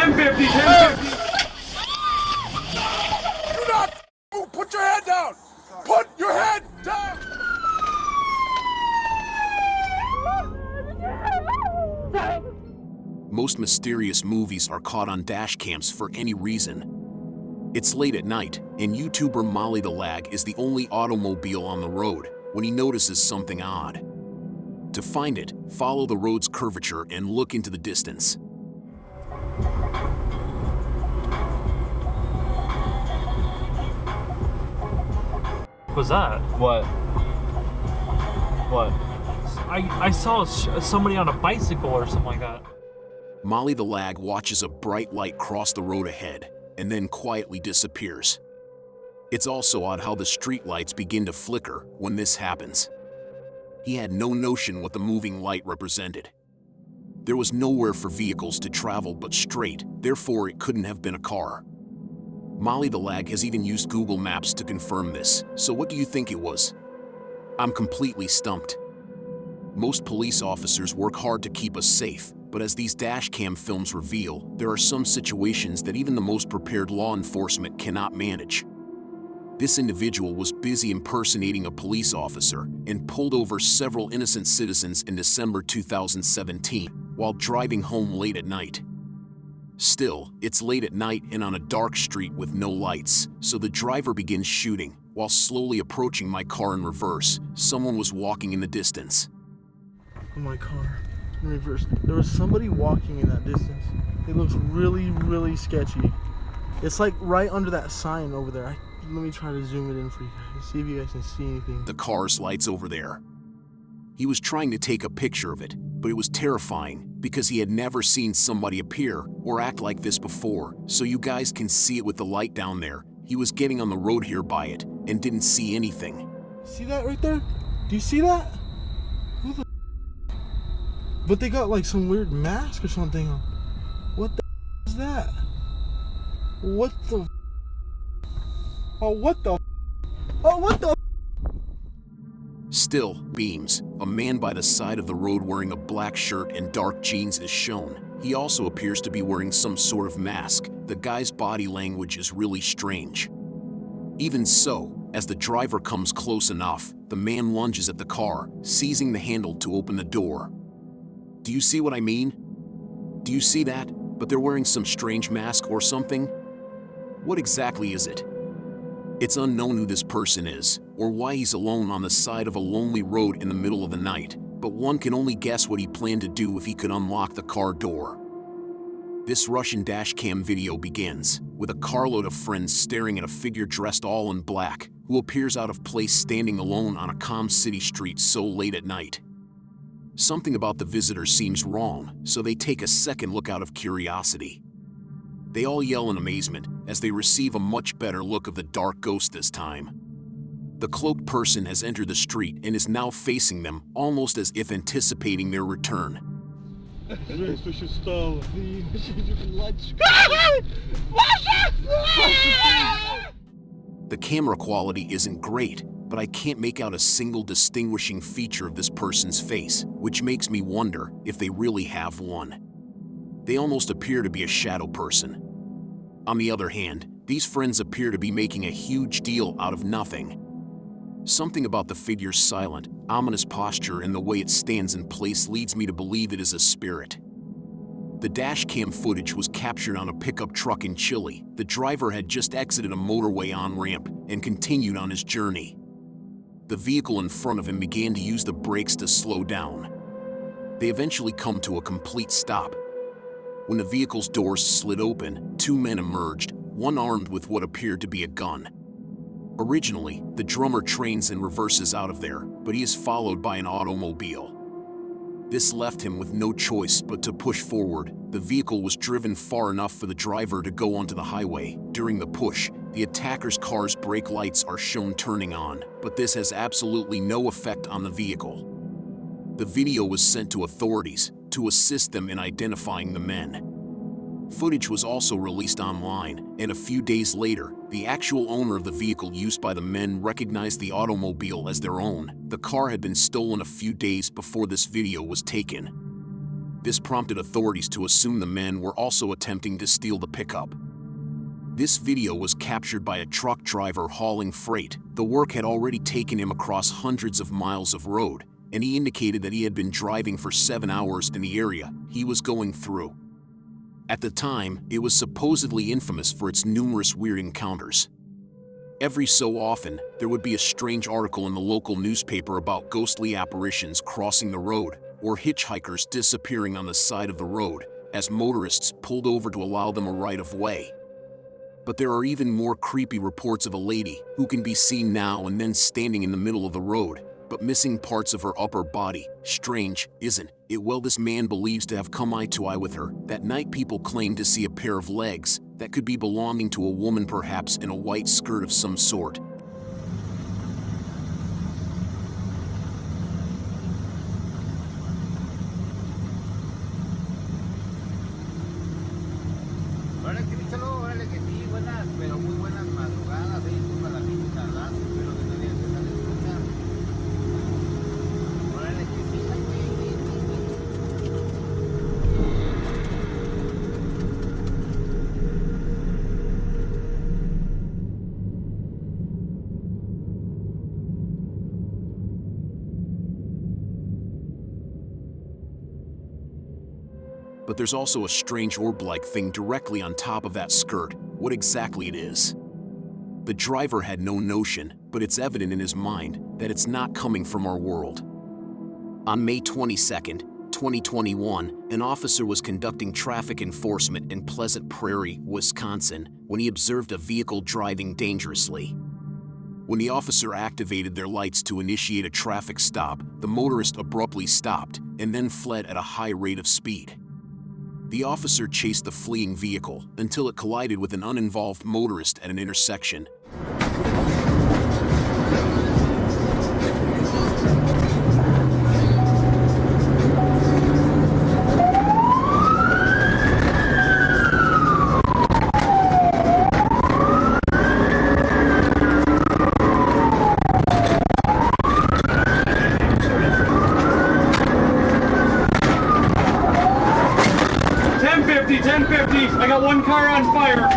1050, 1050. Do not move. Put your head down. Put your head down. Most mysterious movies are caught on dash cams for any reason. It's late at night, and YouTuber Molly the Lag is the only automobile on the road when he notices something odd. To find it, follow the road's curvature and look into the distance. What was that? What? What? I saw somebody on a bicycle or something like that. Molly the Lag watches a bright light cross the road ahead and then quietly disappears. It's also odd how the street lights begin to flicker when this happens. He had no notion what the moving light represented. There was nowhere for vehicles to travel but straight, therefore it couldn't have been a car. Molly the Lag has even used Google Maps to confirm this, so what do you think it was? I'm completely stumped. Most police officers work hard to keep us safe, but as these dashcam films reveal, there are some situations that even the most prepared law enforcement cannot manage. This individual was busy impersonating a police officer and pulled over several innocent citizens in December 2017 while driving home late at night. Still, it's late at night and on a dark street with no lights, so the driver begins shooting. While slowly approaching my car in reverse, someone was walking in the distance. Oh, my car in reverse. There was somebody walking in that distance. It looks really, really sketchy. It's like right under that sign over there. Let me try to zoom it in for you guys, see if you guys can see anything. The car's lights over there. He was trying to take a picture of it, but it was terrifying because he had never seen somebody appear or act like this before. So you guys can see it with the light down there. He was getting on the road here by it and didn't see anything. See that right there? Do you see that? Who the But they got like some weird mask or something on. What the is that? What the Oh, what the Oh, what the Still, beams. A man by the side of the road wearing a black shirt and dark jeans is shown. He also appears to be wearing some sort of mask. The guy's body language is really strange. Even so, as the driver comes close enough, the man lunges at the car, seizing the handle to open the door. Do you see what I mean? Do you see that? But they're wearing some strange mask or something? What exactly is it? It's unknown who this person is, or why he's alone on the side of a lonely road in the middle of the night, but one can only guess what he planned to do if he could unlock the car door. This Russian dashcam video begins with a carload of friends staring at a figure dressed all in black, who appears out of place standing alone on a calm city street so late at night. Something about the visitor seems wrong, so they take a second look out of curiosity. They all yell in amazement as they receive a much better look of the dark ghost this time. The cloaked person has entered the street and is now facing them, almost as if anticipating their return. The camera quality isn't great, but I can't make out a single distinguishing feature of this person's face, which makes me wonder if they really have one. They almost appear to be a shadow person. On the other hand, these friends appear to be making a huge deal out of nothing. Something about the figure's silent, ominous posture and the way it stands in place leads me to believe it is a spirit. The dashcam footage was captured on a pickup truck in Chile. The driver had just exited a motorway on-ramp and continued on his journey. The vehicle in front of him began to use the brakes to slow down. They eventually come to a complete stop. When the vehicle's doors slid open, two men emerged, one armed with what appeared to be a gun. Originally, the drummer trains and reverses out of there, but he is followed by an automobile. This left him with no choice but to push forward. The vehicle was driven far enough for the driver to go onto the highway. During the push, the attacker's car's brake lights are shown turning on, but this has absolutely no effect on the vehicle. The video was sent to authorities to assist them in identifying the men. Footage was also released online, and a few days later, the actual owner of the vehicle used by the men recognized the automobile as their own. The car had been stolen a few days before this video was taken. This prompted authorities to assume the men were also attempting to steal the pickup. This video was captured by a truck driver hauling freight. The work had already taken him across hundreds of miles of road, and he indicated that he had been driving for 7 hours in the area he was going through. At the time, it was supposedly infamous for its numerous weird encounters. Every so often, there would be a strange article in the local newspaper about ghostly apparitions crossing the road or hitchhikers disappearing on the side of the road as motorists pulled over to allow them a right of way. But there are even more creepy reports of a lady who can be seen now and then standing in the middle of the road, but missing parts of her upper body. Strange, isn't it? Well, this man believes to have come eye to eye with her. That night, people claim to see a pair of legs that could be belonging to a woman, perhaps in a white skirt of some sort. But there's also a strange orb-like thing directly on top of that skirt. What exactly it is? The driver had no notion, but it's evident in his mind that it's not coming from our world. On May 22nd, 2021, an officer was conducting traffic enforcement in Pleasant Prairie, Wisconsin, when he observed a vehicle driving dangerously. When the officer activated their lights to initiate a traffic stop, the motorist abruptly stopped and then fled at a high rate of speed. The officer chased the fleeing vehicle until it collided with an uninvolved motorist at an intersection. I got one car on fire.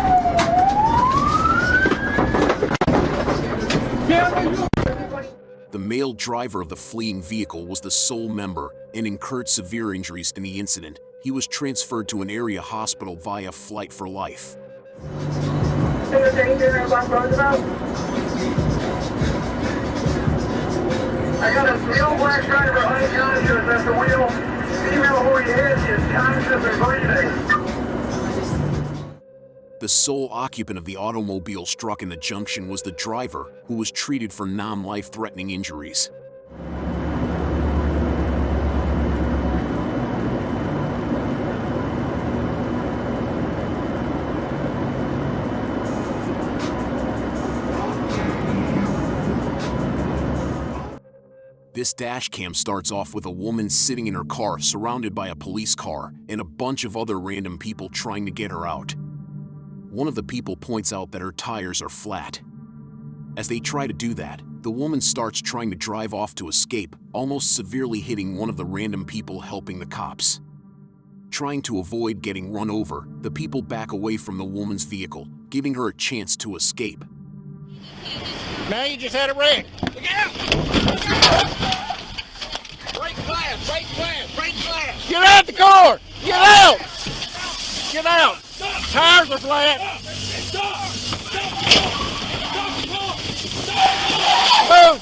The male driver of the fleeing vehicle was the sole member and incurred severe injuries in the incident. He was transferred to an area hospital via Flight for Life. I got a male black driver unconscious at the wheel. Female who he is conscious and breathing. The sole occupant of the automobile struck in the junction was the driver, who was treated for non-life-threatening injuries. This dash cam starts off with a woman sitting in her car surrounded by a police car and a bunch of other random people trying to get her out. One of the people points out that her tires are flat. As they try to do that, the woman starts trying to drive off to escape, almost severely hitting one of the random people helping the cops. Trying to avoid getting run over, the people back away from the woman's vehicle, giving her a chance to escape. Now you just had a wreck. Look out! Break glass, break glass, break glass! Get out the car! Get out! Get out! Tires are flat! Move!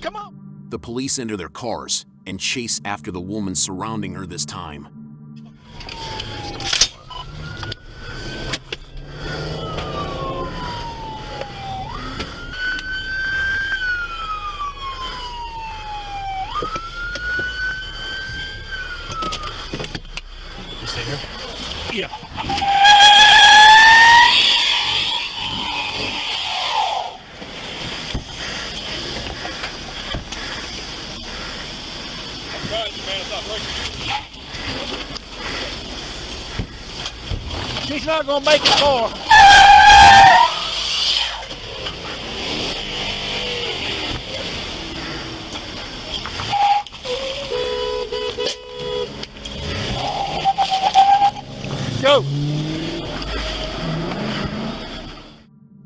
Come on! The police enter their cars and chase after the woman surrounding her this time. Yeah. She's not gonna make it far. road.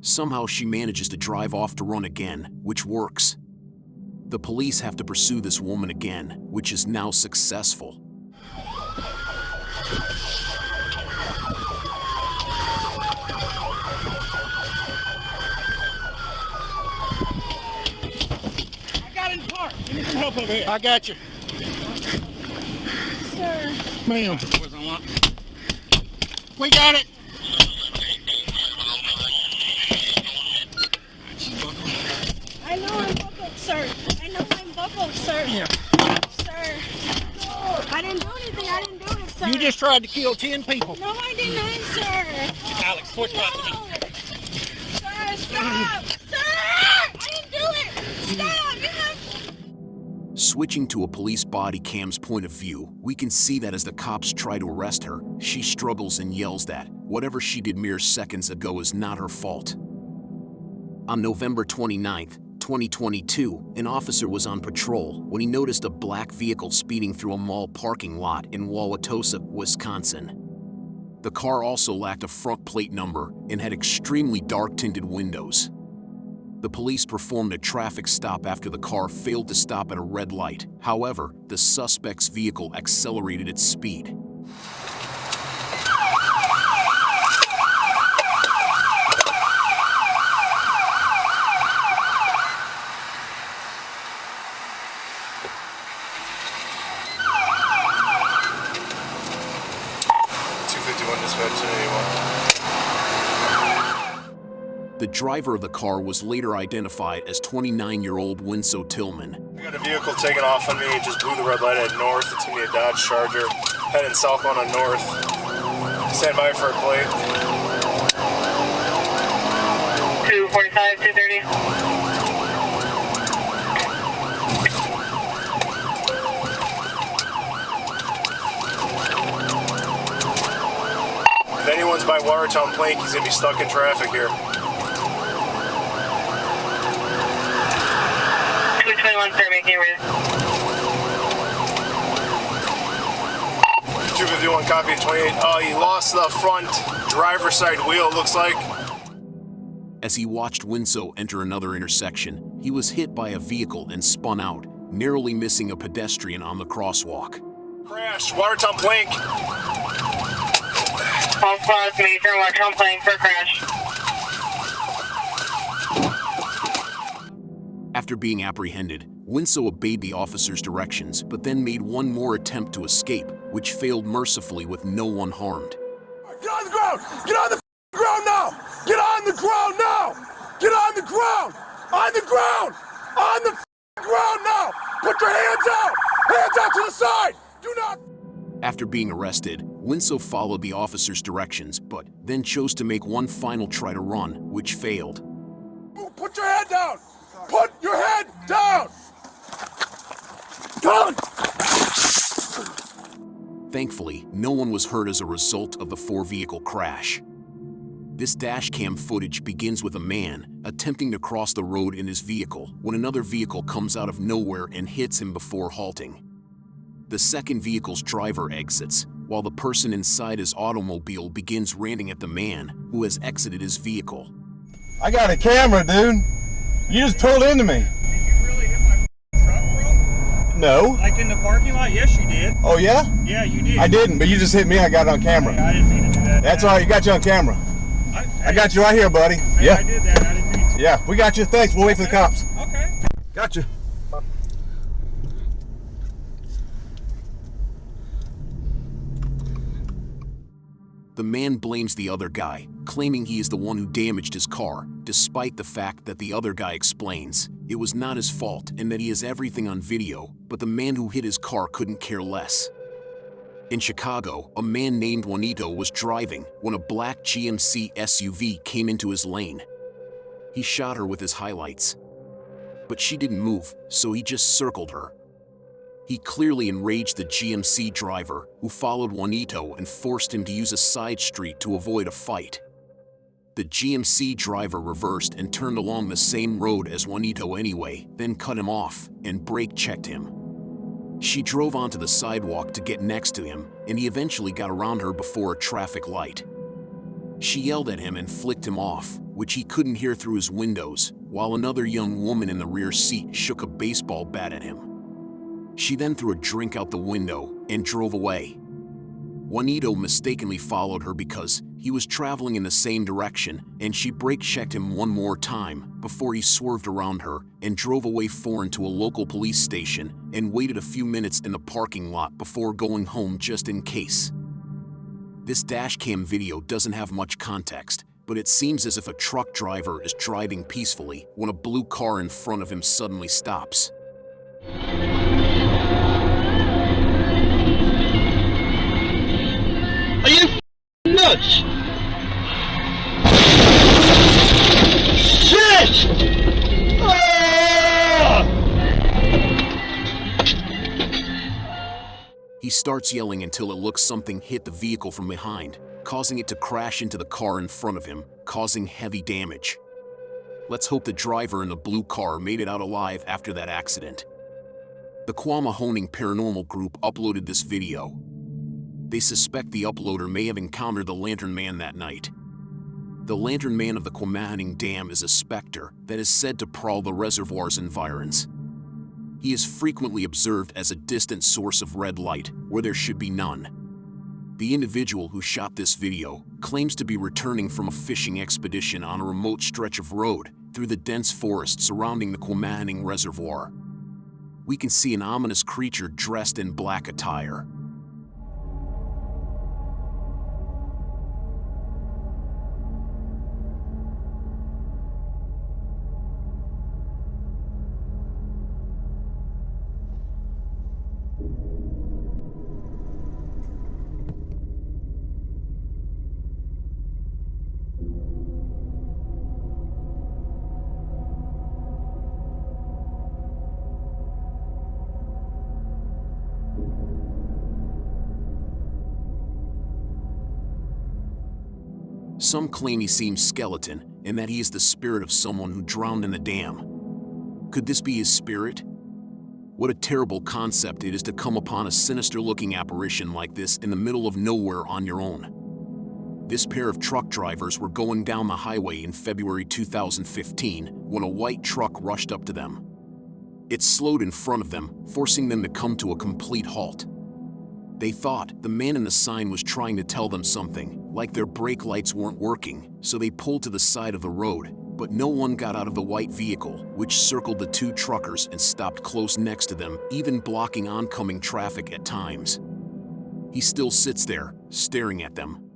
Somehow she manages to drive off to run again, which works. The police have to pursue this woman again, which is now successful. I got in the car. Give me some help over here. I got you. Sir. Ma'am. We got it. I know I'm buckled, sir. I know I'm buckled, sir. Yeah. Sir. I didn't do anything. I didn't do it, sir. You just tried to kill 10 people. No, I did not, sir. Alex, switch right to me. No. Sir, stop. Sir! I didn't do it. Stop. You have... Switching to a police body cam's point of view, we can see that as the cops try to arrest her, she struggles and yells that whatever she did mere seconds ago is not her fault. On November 29th, 2022, an officer was on patrol when he noticed a black vehicle speeding through a mall parking lot in Wauwatosa, Wisconsin. The car also lacked a front plate number and had extremely dark-tinted windows. The police performed a traffic stop after the car failed to stop at a red light. However, the suspect's vehicle accelerated its speed. The driver of the car was later identified as 29-year-old Winslow Tillman. I got a vehicle taking off on me, it just blew the red light at north. It's gonna be a Dodge Charger, heading southbound on north. Stand by for a plate. 245, 230. If anyone's by Watertown Plank, he's gonna be stuck in traffic here. 221, sir, making a read. 251, copy 28. He lost the front driver's side wheel, looks like. As he watched Winslow enter another intersection, he was hit by a vehicle and spun out, narrowly missing a pedestrian on the crosswalk. Crash, Watertown Plank. All squads, major, Watertown Plank for crash. After being apprehended, Winslow obeyed the officer's directions, but then made one more attempt to escape, which failed mercifully with no one harmed. Get on the ground! Get on the ground now! Get on the ground now! Get on the ground! On the ground! On the ground now! Put your hands out! Hands out to the side! Do not... After being arrested, Winslow followed the officer's directions, but then chose to make one final try to run, which failed. Put your head down! Put your head down! Come on! Thankfully, no one was hurt as a result of the four-vehicle crash. This dashcam footage begins with a man attempting to cross the road in his vehicle when another vehicle comes out of nowhere and hits him before halting. The second vehicle's driver exits, while the person inside his automobile begins ranting at the man who has exited his vehicle. I got a camera, dude. You just pulled into me. Did you really hit my truck, bro? No. Like in the parking lot? Yes, you did. Oh, yeah? Yeah, you did. I didn't, but you just hit me. I got it on camera. Hey, I didn't mean to do that. That's all right. You got you on camera. I got you right here, buddy. Hey, Yeah. I did that. I didn't mean to. Yeah, we got you. Thanks. We'll wait for the cops. Okay. Got you. The man blames the other guy, claiming he is the one who damaged his car, despite the fact that the other guy explains it was not his fault and that he has everything on video, but the man who hit his car couldn't care less. In Chicago, a man named Juanito was driving when a black GMC SUV came into his lane. He shot her with his highlights. But she didn't move, so he just circled her. He clearly enraged the GMC driver, who followed Juanito and forced him to use a side street to avoid a fight. The GMC driver reversed and turned along the same road as Juanito anyway, then cut him off and brake checked him. She drove onto the sidewalk to get next to him, and he eventually got around her before a traffic light. She yelled at him and flicked him off, which he couldn't hear through his windows, while another young woman in the rear seat shook a baseball bat at him. She then threw a drink out the window and drove away. Juanito mistakenly followed her because he was traveling in the same direction, and she brake-checked him one more time before he swerved around her and drove away foreign to a local police station and waited a few minutes in the parking lot before going home just in case. This dashcam video doesn't have much context, but it seems as if a truck driver is driving peacefully when a blue car in front of him suddenly stops. Are you nuts? Shit! Ah! He starts yelling until it looks something hit the vehicle from behind, causing it to crash into the car in front of him, causing heavy damage. Let's hope the driver in the blue car made it out alive after that accident. The Quamahoning Paranormal Group uploaded this video. They suspect the uploader may have encountered the Lantern Man that night. The Lantern Man of the Quamahoning Dam is a specter that is said to prowl the reservoir's environs. He is frequently observed as a distant source of red light where there should be none. The individual who shot this video claims to be returning from a fishing expedition on a remote stretch of road through the dense forest surrounding the Quamahoning Reservoir. We can see an ominous creature dressed in black attire. Some claim he seems skeleton and that he is the spirit of someone who drowned in the dam. Could this be his spirit? What a terrible concept it is to come upon a sinister-looking apparition like this in the middle of nowhere on your own. This pair of truck drivers were going down the highway in February 2015 when a white truck rushed up to them. It slowed in front of them, forcing them to come to a complete halt. They thought the man in the sign was trying to tell them something, like their brake lights weren't working, so they pulled to the side of the road, but no one got out of the white vehicle, which circled the two truckers and stopped close next to them, even blocking oncoming traffic at times. He still sits there, staring at them.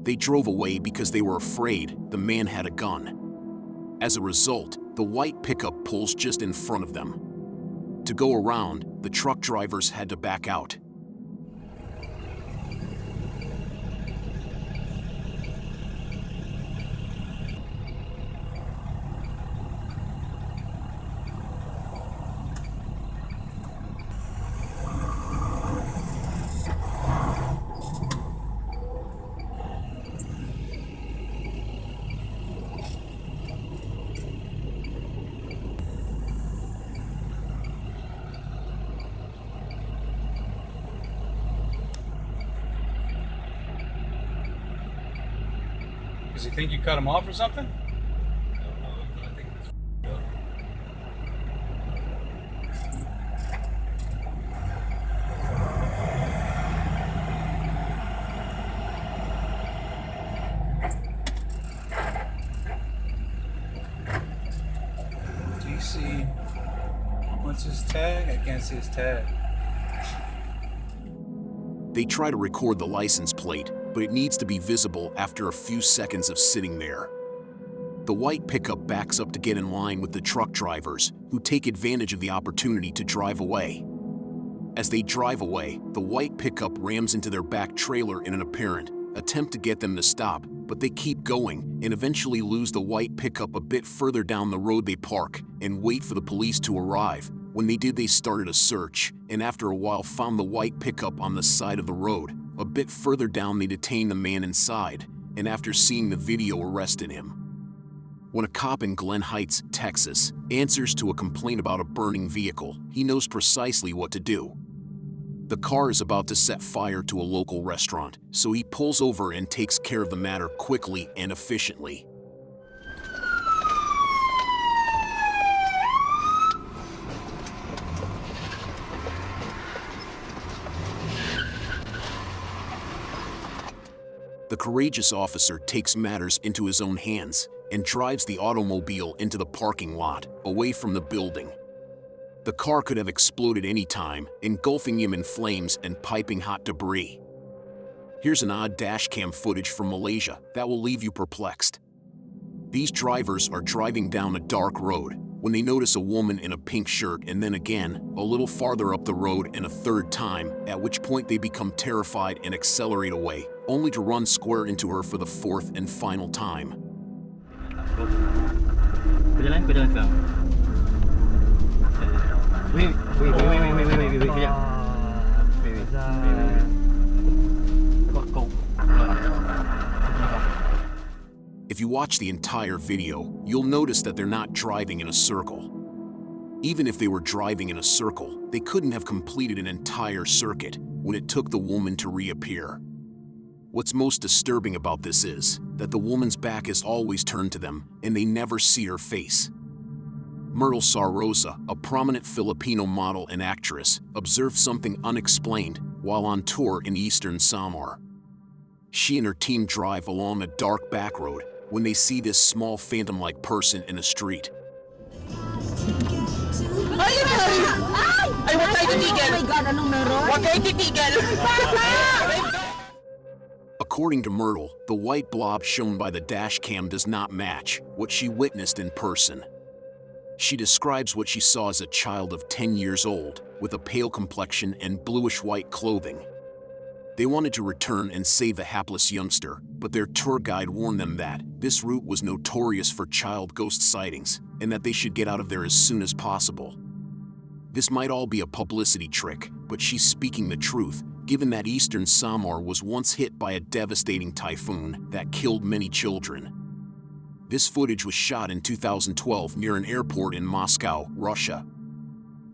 They drove away because they were afraid the man had a gun. As a result, the white pickup pulls just in front of them. To go around, the truck drivers had to back out. Does he think you cut him off or something? DC. What's his tag? I can't see his tag. They try to record the license plate, but it needs to be visible after a few seconds of sitting there. The white pickup backs up to get in line with the truck drivers, who take advantage of the opportunity to drive away. As they drive away, the white pickup rams into their back trailer in an apparent attempt to get them to stop, but they keep going and eventually lose the white pickup a bit further down the road. They park and wait for the police to arrive. When they did, they started a search, and after a while found the white pickup on the side of the road. A bit further down, they detained the man inside, and after seeing the video, arrested him. When a cop in Glen Heights, Texas, answers to a complaint about a burning vehicle, he knows precisely what to do. The car is about to set fire to a local restaurant, so he pulls over and takes care of the matter quickly and efficiently. The courageous officer takes matters into his own hands and drives the automobile into the parking lot, away from the building. The car could have exploded any time, engulfing him in flames and piping hot debris. Here's an odd dashcam footage from Malaysia that will leave you perplexed. These drivers are driving down a dark road when they notice a woman in a pink shirt, and then again, a little farther up the road and a third time, at which point they become terrified and accelerate away, only to run square into her for the fourth and final time. If you watch the entire video, you'll notice that they're not driving in a circle. Even if they were driving in a circle, they couldn't have completed an entire circuit when it took the woman to reappear. What's most disturbing about this is that the woman's back is always turned to them and they never see her face. Myrtle Sarosa, a prominent Filipino model and actress, observed something unexplained while on tour in Eastern Samar. She and her team drive along a dark back road when they see this small phantom-like person in a street. According to Myrtle, the white blob shown by the dash cam does not match what she witnessed in person. She describes what she saw as a child of 10 years old, with a pale complexion and bluish-white clothing. They wanted to return and save the hapless youngster, but their tour guide warned them that this route was notorious for child ghost sightings and that they should get out of there as soon as possible. This might all be a publicity trick, but she's speaking the truth, given that Eastern Samar was once hit by a devastating typhoon that killed many children. This footage was shot in 2012 near an airport in Moscow, Russia.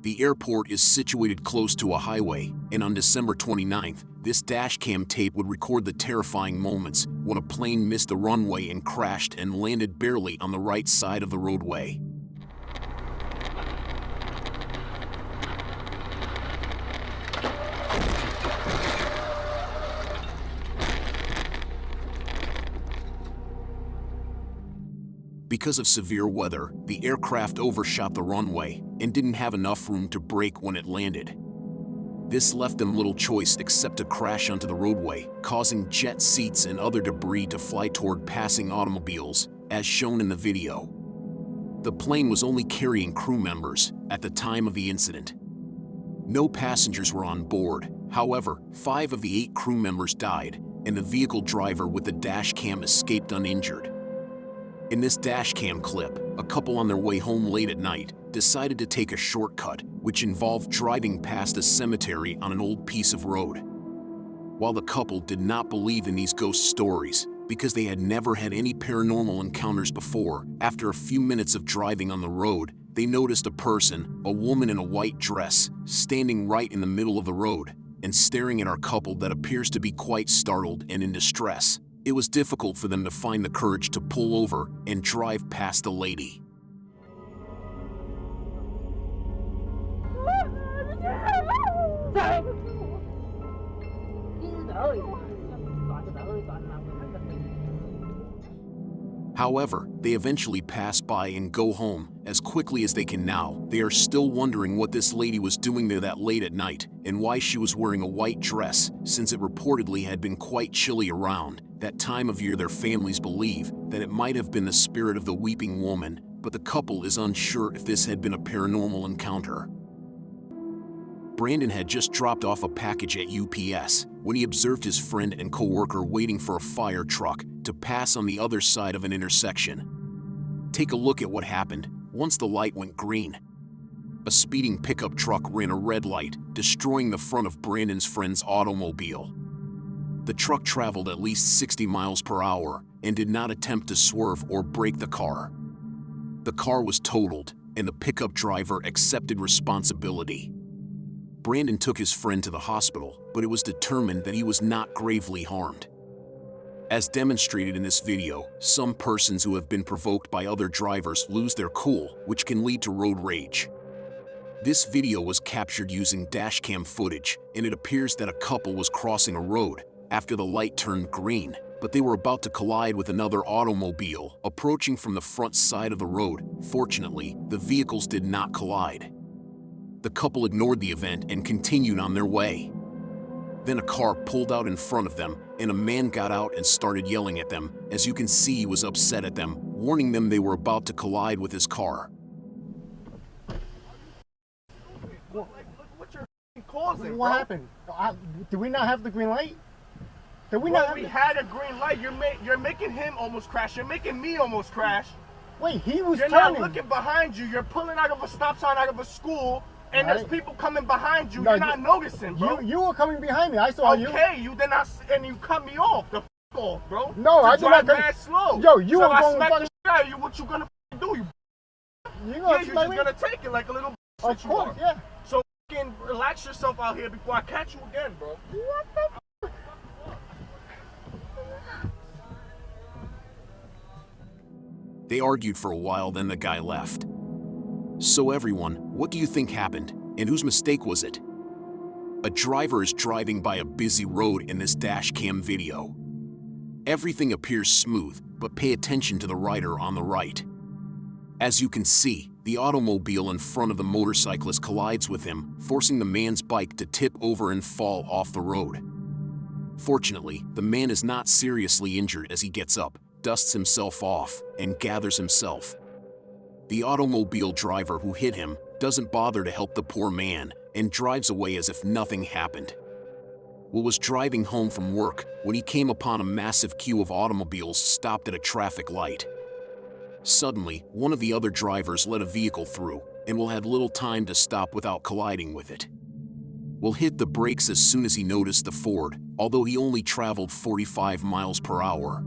The airport is situated close to a highway, and on December 29th, this dashcam tape would record the terrifying moments when a plane missed the runway and crashed and landed barely on the right side of the roadway. Because of severe weather, the aircraft overshot the runway and didn't have enough room to brake when it landed. This left them little choice except to crash onto the roadway, causing jet seats and other debris to fly toward passing automobiles, as shown in the video. The plane was only carrying crew members at the time of the incident. No passengers were on board. However, 5 of the 8 crew members died, and the vehicle driver with the dash cam escaped uninjured. In this dashcam clip, a couple on their way home late at night decided to take a shortcut, which involved driving past a cemetery on an old piece of road. While the couple did not believe in these ghost stories because they had never had any paranormal encounters before, after a few minutes of driving on the road, they noticed a person, a woman in a white dress, standing right in the middle of the road and staring at our couple that appears to be quite startled and in distress. It was difficult for them to find the courage to pull over and drive past the lady. However, they eventually pass by and go home as quickly as they can. Now, they are still wondering what this lady was doing there that late at night and why she was wearing a white dress, since it reportedly had been quite chilly around that time of year. Their families believe that it might have been the spirit of the weeping woman, but the couple is unsure if this had been a paranormal encounter. Brandon had just dropped off a package at UPS when he observed his friend and coworker waiting for a fire truck to pass on the other side of an intersection. Take a look at what happened once the light went green. A speeding pickup truck ran a red light, destroying the front of Brandon's friend's automobile. The truck traveled at least 60 miles per hour and did not attempt to swerve or brake the car. The car was totaled, and the pickup driver accepted responsibility. Brandon took his friend to the hospital, but it was determined that he was not gravely harmed. As demonstrated in this video, some persons who have been provoked by other drivers lose their cool, which can lead to road rage. This video was captured using dashcam footage, and it appears that a couple was crossing a road after the light turned green, but they were about to collide with another automobile approaching from the front side of the road. Fortunately, the vehicles did not collide. The couple ignored the event and continued on their way. Then a car pulled out in front of them, and a man got out and started yelling at them. As you can see, he was upset at them, warning them they were about to collide with his car. What's your causing, What bro? happened? Do we not have the green light? Did we Well, not? we had a green light. You're making him almost crash. You're making me almost crash. Wait, he was You're turning. not looking behind you. You're pulling out of a stop sign out of a school, and there's people coming behind you. No, You're not noticing, bro. You were coming behind me. I saw you. Okay, you did not, and you cut me off. The off, bro. No, I did not cut- mad slow. Yo, you so were I going smacked the fucking- shit out of you. What you gonna do? You You you're smack just me? gonna take it like a little. Of course, yeah. So relax yourself out here before I catch you again, bro. What the? They argued for a while, then the guy left. So everyone, what do you think happened, and whose mistake was it? A driver is driving by a busy road in this dash cam video. Everything appears smooth, but pay attention to the rider on the right. As you can see, the automobile in front of the motorcyclist collides with him, forcing the man's bike to tip over and fall off the road. Fortunately, the man is not seriously injured as he gets up, dusts himself off, and gathers himself. The automobile driver who hit him doesn't bother to help the poor man and drives away as if nothing happened. Will was driving home from work when he came upon a massive queue of automobiles stopped at a traffic light. Suddenly, one of the other drivers let a vehicle through and Will had little time to stop without colliding with it. Will hit the brakes as soon as he noticed the Ford, although he only traveled 45 miles per hour.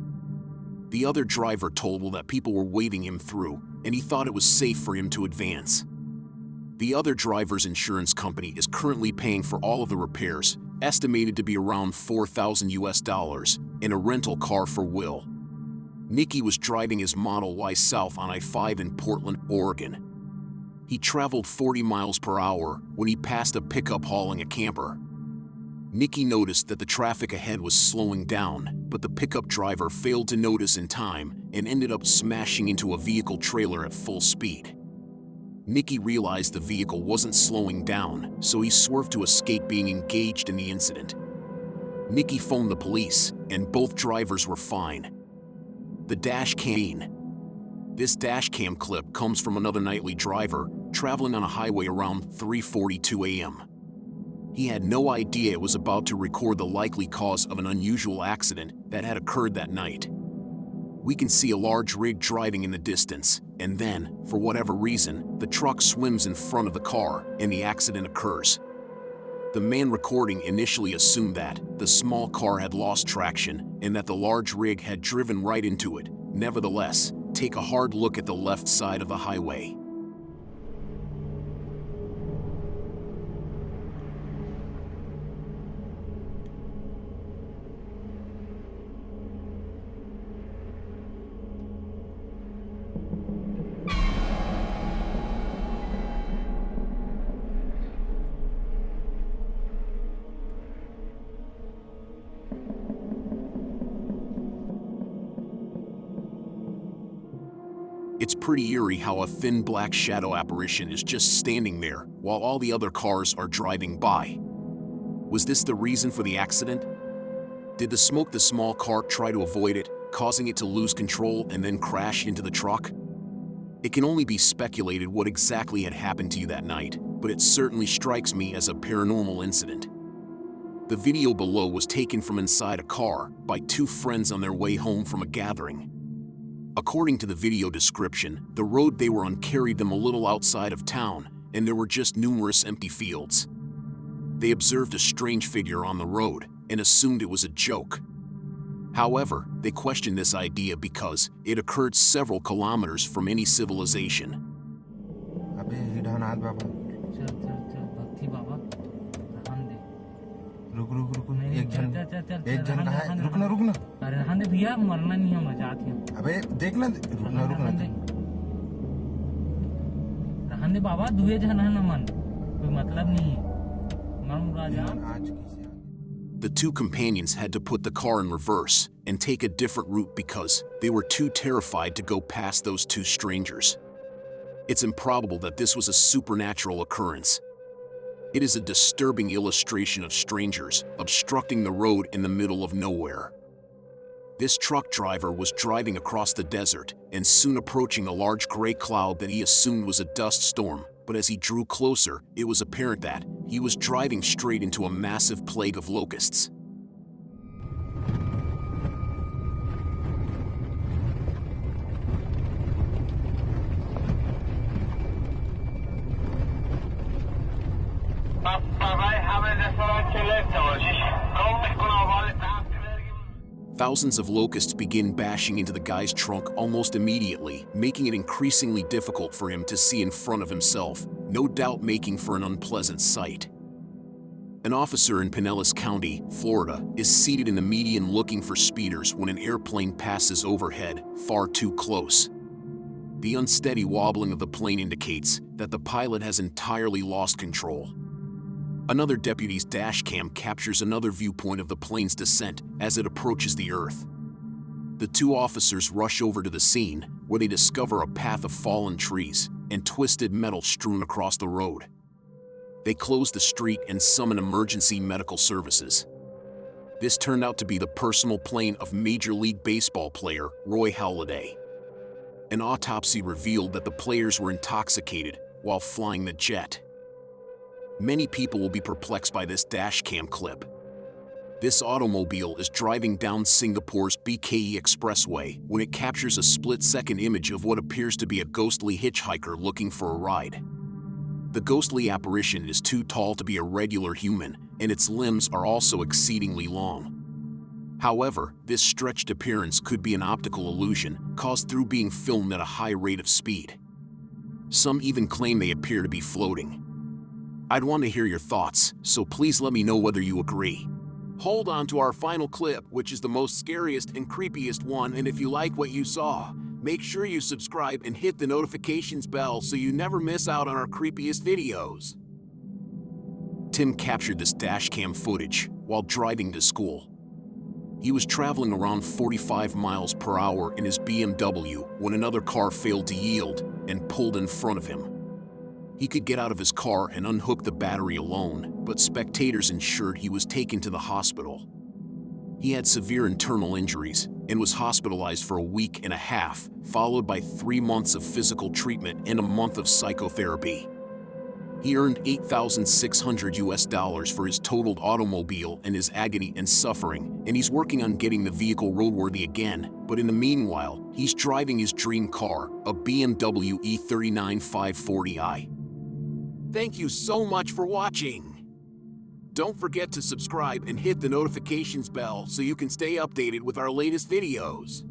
The other driver told Will that people were waving him through, and he thought it was safe for him to advance. The other driver's insurance company is currently paying for all of the repairs, estimated to be around $4,000 in a rental car for Will. Nicky was driving his Model Y south on I-5 in Portland, Oregon. He traveled 40 miles per hour when he passed a pickup hauling a camper. Nicky noticed that the traffic ahead was slowing down, but the pickup driver failed to notice in time and ended up smashing into a vehicle trailer at full speed. Nicky realized the vehicle wasn't slowing down, so he swerved to escape being engaged in the incident. Nicky phoned the police, and both drivers were fine. The dash cam. This dash cam clip comes from another nightly driver traveling on a highway around 3:42 a.m. He had no idea it was about to record the likely cause of an unusual accident that had occurred that night. We can see a large rig driving in the distance, and then, for whatever reason, the truck swims in front of the car and the accident occurs. The man recording initially assumed that the small car had lost traction and that the large rig had driven right into it. Nevertheless, take a hard look at the left side of the highway. It's pretty eerie how a thin black shadow apparition is just standing there while all the other cars are driving by. Was this the reason for the accident? Did the small car try to avoid it, causing it to lose control and then crash into the truck? It can only be speculated what exactly had happened to you that night, but it certainly strikes me as a paranormal incident. The video below was taken from inside a car by two friends on their way home from a gathering. According to the video description, the road they were on carried them a little outside of town, and there were just numerous empty fields. They observed a strange figure on the road and assumed it was a joke. However, they questioned this idea because it occurred several kilometers from any civilization. रुक एक जन कहा है रुकना अरे रहने भैया मरना नहीं है मजाक है अबे देखना रुकना रहने बाबा दुए जन है ना मन कोई मतलब नहीं है मन राजा The two companions had to put the car in reverse and take a different route because they were too terrified to go past those two strangers. It's improbable that this was a supernatural occurrence. It is a disturbing illustration of strangers obstructing the road in the middle of nowhere. This truck driver was driving across the desert and soon approaching a large gray cloud that he assumed was a dust storm. But as he drew closer, it was apparent that he was driving straight into a massive plague of locusts. Thousands of locusts begin bashing into the guy's trunk almost immediately, making it increasingly difficult for him to see in front of himself, no doubt making for an unpleasant sight. An officer in Pinellas County, Florida, is seated in the median looking for speeders when an airplane passes overhead, far too close. The unsteady wobbling of the plane indicates that the pilot has entirely lost control. Another deputy's dashcam captures another viewpoint of the plane's descent as it approaches the earth. The two officers rush over to the scene, where they discover a path of fallen trees and twisted metal strewn across the road. They close the street and summon emergency medical services. This turned out to be the personal plane of Major League Baseball player Roy Halladay. An autopsy revealed that the players were intoxicated while flying the jet. Many people will be perplexed by this dashcam clip. This automobile is driving down Singapore's BKE Expressway when it captures a split-second image of what appears to be a ghostly hitchhiker looking for a ride. The ghostly apparition is too tall to be a regular human, and its limbs are also exceedingly long. However, this stretched appearance could be an optical illusion caused through being filmed at a high rate of speed. Some even claim they appear to be floating. I'd want to hear your thoughts, so please let me know whether you agree. Hold on to our final clip, which is the most scariest and creepiest one, and if you like what you saw, make sure you subscribe and hit the notifications bell so you never miss out on our creepiest videos. Tim captured this dashcam footage while driving to school. He was traveling around 45 miles per hour in his BMW when another car failed to yield and pulled in front of him. He could get out of his car and unhook the battery alone, but spectators ensured he was taken to the hospital. He had severe internal injuries and was hospitalized for a week and a half, followed by 3 months of physical treatment and a month of psychotherapy. He earned $8,600 for his totaled automobile and his agony and suffering, and he's working on getting the vehicle roadworthy again, but in the meanwhile, he's driving his dream car, a BMW E39 540i. Thank you so much for watching. Don't forget to subscribe and hit the notifications bell so you can stay updated with our latest videos.